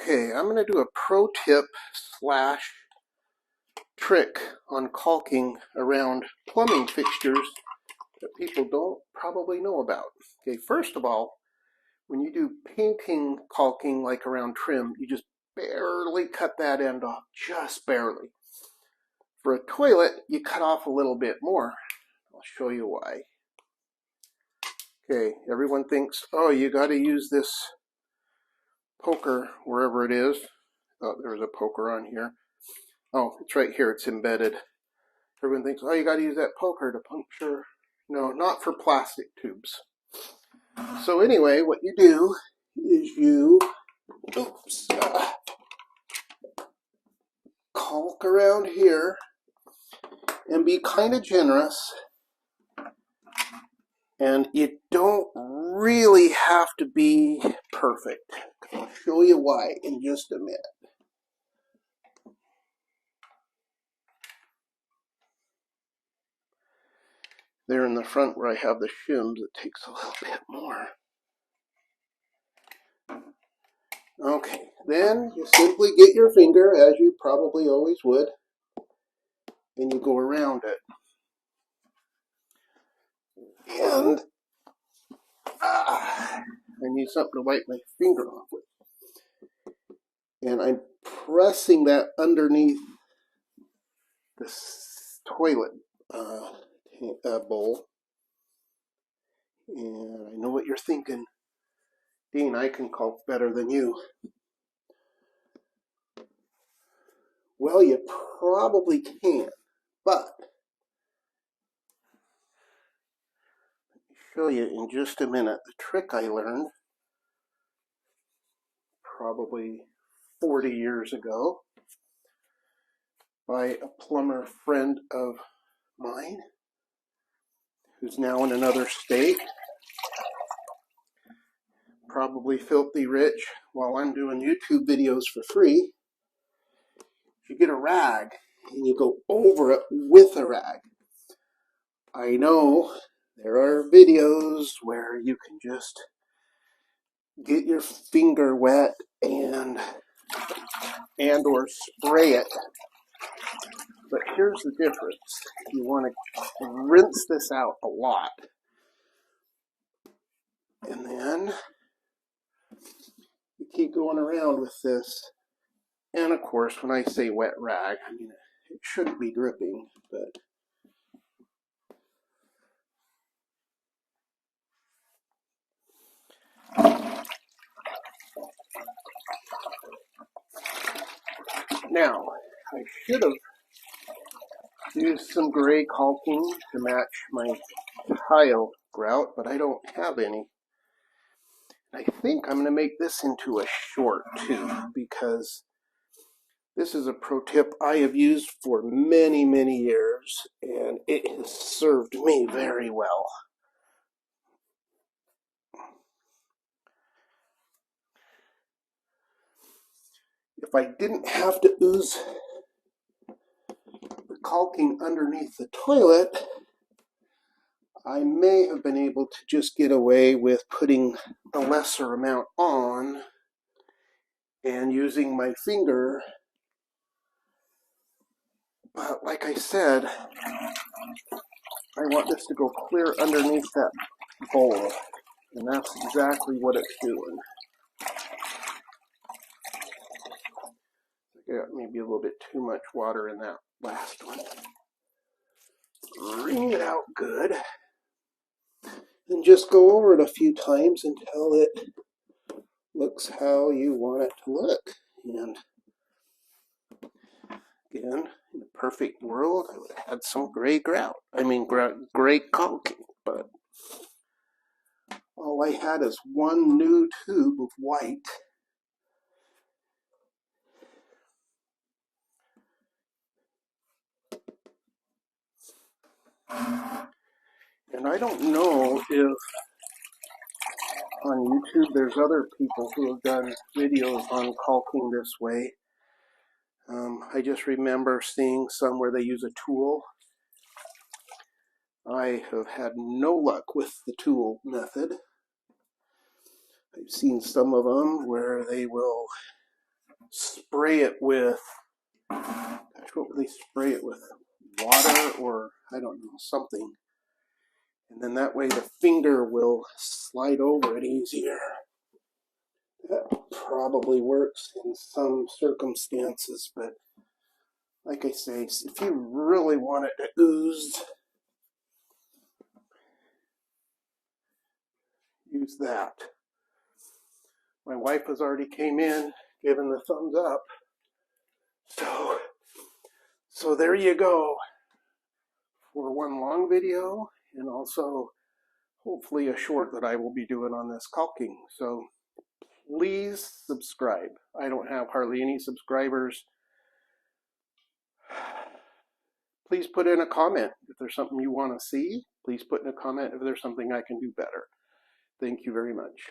Okay, I'm going to do a pro tip slash trick on caulking around plumbing fixtures that people don't probably know about. Okay, first of all, when you do painting caulking like around trim, you just barely cut that end off, just barely. For a toilet, you cut off a little bit more. I'll show you why. Okay, everyone thinks, oh, you got to use this poker wherever it is. Oh, there's a poker on here. Oh, it's right here. It's embedded. Everyone thinks, oh, you got to use that poker to puncture. No, not for plastic tubes. So anyway, what you do is you caulk around here and be kind of generous. And you don't really have to be perfect. I'll show you why in just a minute. There in the front where I have the shims, it takes a little bit more. Okay, then you simply get your finger, as you probably always would, and you go around it. And I need something to wipe my finger off with. And I'm pressing that underneath this toilet bowl. And I know what you're thinking. Dean, I can caulk better than you. Well, you probably can, but let me show you in just a minute the trick I learned probably 40 years ago by a plumber friend of mine who's now in another state, probably filthy rich while I'm doing YouTube videos for free. You get a rag and you go over it with a rag. I know there are videos where you can just get your finger wet and or spray it. But here's the difference. You want to rinse this out a lot. And then you keep going around with this. And of course, when I say wet rag, I mean, it shouldn't be dripping, but now, I should have used some gray caulking to match my tile grout, but I don't have any. I think I'm going to make this into a short too, because this is a pro tip I have used for many, many years, and it has served me very well. If I didn't have to ooze the caulking underneath the toilet, I may have been able to just get away with putting a lesser amount on and using my finger. But like I said, I want this to go clear underneath that bowl, and that's exactly what it's doing. I got maybe a little bit too much water in that last one. Wring it out good, and just go over it a few times until it looks how you want it to look. And again, in a perfect world, I would have had some gray grout. I mean, gray caulking, but all I had is one new tube of white. And I don't know if on YouTube there's other people who have done videos on caulking this way. I just remember seeing some where they use a tool. I have had no luck with the tool method. I've seen some of them where they will spray it with, gosh, what would they spray it with? Water or, I don't know, something. And then that way the finger will slide over it easier. That probably works in some circumstances, but like I say, if you really want it to ooze, use that. My wife has already came in, given the thumbs up. So there you go for one long video and also hopefully a short that I will be doing on this caulking. So please subscribe. I don't have hardly any subscribers. Please put in a comment if there's something you want to see. Please put in a comment if there's something I can do better. Thank you very much.